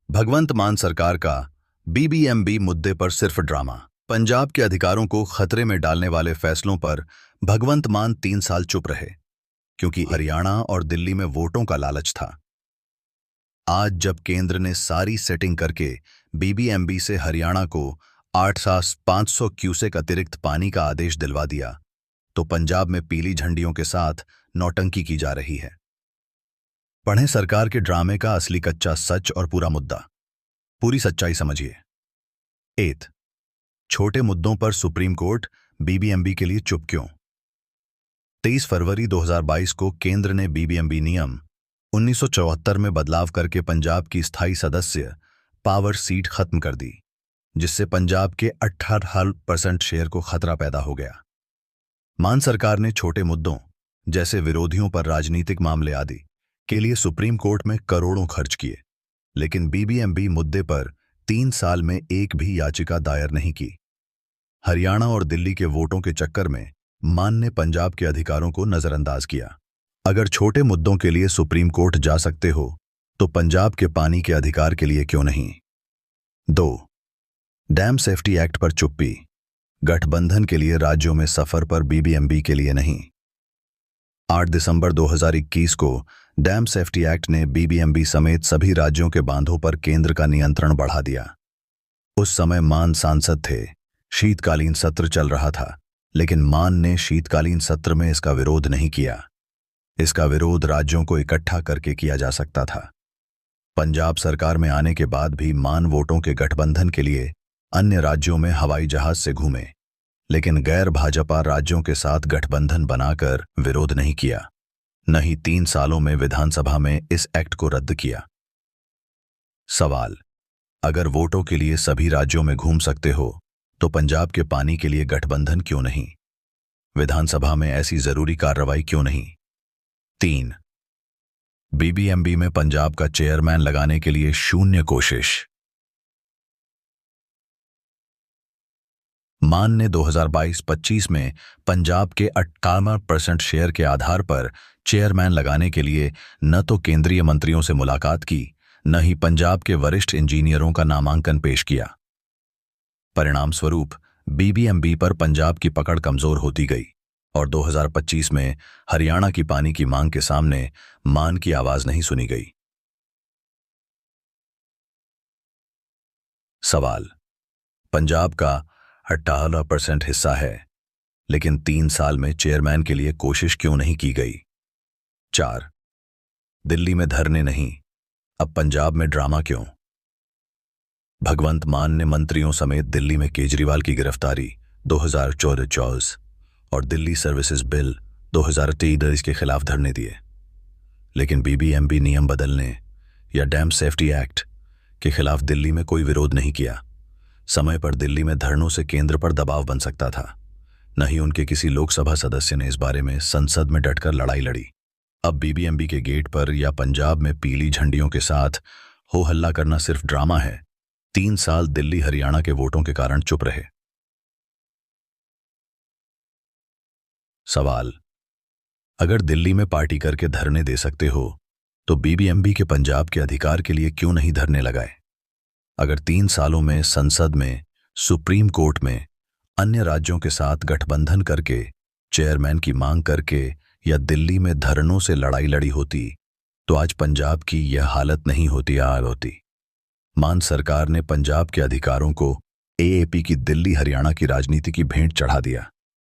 भगवंत मान सरकार का बीबीएमबी मुद्दे पर सिर्फ ड्रामा। पंजाब के अधिकारों को खतरे में डालने वाले फैसलों पर भगवंत मान 3 साल चुप रहे, क्योंकि हरियाणा और दिल्ली में वोटों का लालच था। आज जब केंद्र ने सारी सेटिंग करके बीबीएमबी से हरियाणा को 8,500 क्यूसेक अतिरिक्त पानी का आदेश दिलवा दिया, तो पंजाब में पीली झंडियों के साथ नौटंकी की जा रही है। पढ़ें सरकार के ड्रामे का असली कच्चा सच और पूरा मुद्दा। पूरी सच्चाई समझिए। 8 छोटे मुद्दों पर सुप्रीम कोर्ट बीबीएमबी के लिए चुप क्यों? 23 फरवरी 2022 को केंद्र ने बीबीएमबी नियम 1974 में बदलाव करके पंजाब की स्थायी सदस्य पावर सीट खत्म कर दी, जिससे पंजाब के 18% शेयर को खतरा पैदा हो गया। मान सरकार ने छोटे मुद्दों जैसे विरोधियों पर राजनीतिक मामले आदि के लिए सुप्रीम कोर्ट में करोड़ों खर्च किए, लेकिन बीबीएमबी मुद्दे पर 3 साल में एक भी याचिका दायर नहीं की। हरियाणा और दिल्ली के वोटों के चक्कर में मान ने पंजाब के अधिकारों को नजरअंदाज किया। अगर छोटे मुद्दों के लिए सुप्रीम कोर्ट जा सकते हो, तो पंजाब के पानी के अधिकार के लिए क्यों नहीं? 2 डैम सेफ्टी एक्ट पर चुप्पी, गठबंधन के लिए राज्यों में सफर पर बीबीएमबी के लिए नहीं। 8 दिसंबर 2021 को डैम सेफ्टी एक्ट ने बीबीएमबी समेत सभी राज्यों के बांधों पर केंद्र का नियंत्रण बढ़ा दिया। उस समय मान सांसद थे, शीतकालीन सत्र चल रहा था, लेकिन मान ने शीतकालीन सत्र में इसका विरोध नहीं किया। इसका विरोध राज्यों को इकट्ठा करके किया जा सकता था। पंजाब सरकार में आने के बाद भी मान वोटों के गठबंधन के लिए अन्य राज्यों में हवाई जहाज से घूमे, लेकिन गैर भाजपा राज्यों के साथ गठबंधन बनाकर विरोध नहीं किया, न ही 3 सालों में विधानसभा में इस एक्ट को रद्द किया। सवाल: अगर वोटों के लिए सभी राज्यों में घूम सकते हो, तो पंजाब के पानी के लिए गठबंधन क्यों नहीं? विधानसभा में ऐसी जरूरी कार्रवाई क्यों नहीं? 3 बीबीएमबी में पंजाब का चेयरमैन लगाने के लिए शून्य कोशिश। मान ने 2022-25 में पंजाब के 58% शेयर के आधार पर चेयरमैन लगाने के लिए न तो केंद्रीय मंत्रियों से मुलाकात की, न ही पंजाब के वरिष्ठ इंजीनियरों का नामांकन पेश किया। परिणाम स्वरूप बीबीएमबी पर पंजाब की पकड़ कमजोर होती गई और 2025 में हरियाणा की पानी की मांग के सामने मान की आवाज नहीं सुनी गई। सवाल: पंजाब का 18% हिस्सा है, लेकिन 3 साल में चेयरमैन के लिए कोशिश क्यों नहीं की गई? 4 दिल्ली में धरने नहीं, अब पंजाब में ड्रामा क्यों? भगवंत मान ने मंत्रियों समेत दिल्ली में केजरीवाल की गिरफ्तारी 2014 और दिल्ली सर्विसेज बिल 2023 के खिलाफ धरने दिए, लेकिन बीबीएमबी नियम बदलने या डैम सेफ्टी एक्ट के खिलाफ दिल्ली में कोई विरोध नहीं किया। समय पर दिल्ली में धरनों से केंद्र पर दबाव बन सकता था, न ही उनके किसी लोकसभा सदस्य ने इस बारे में संसद में डटकर लड़ाई लड़ी। अब बीबीएमबी के गेट पर या पंजाब में पीली झंडियों के साथ हो हल्ला करना सिर्फ ड्रामा है। 3 साल दिल्ली हरियाणा के वोटों के कारण चुप रहे। सवाल: अगर दिल्ली में पार्टी करके धरने दे सकते हो, तो बीबीएमबी के पंजाब के अधिकार के लिए क्यों नहीं धरने लगाए? अगर 3 सालों में संसद में, सुप्रीम कोर्ट में अन्य राज्यों के साथ गठबंधन करके, चेयरमैन की मांग करके या दिल्ली में धरनों से लड़ाई लड़ी होती, तो आज पंजाब की यह हालत नहीं होती। मान सरकार ने पंजाब के अधिकारों को एएपी की दिल्ली हरियाणा की राजनीति की भेंट चढ़ा दिया।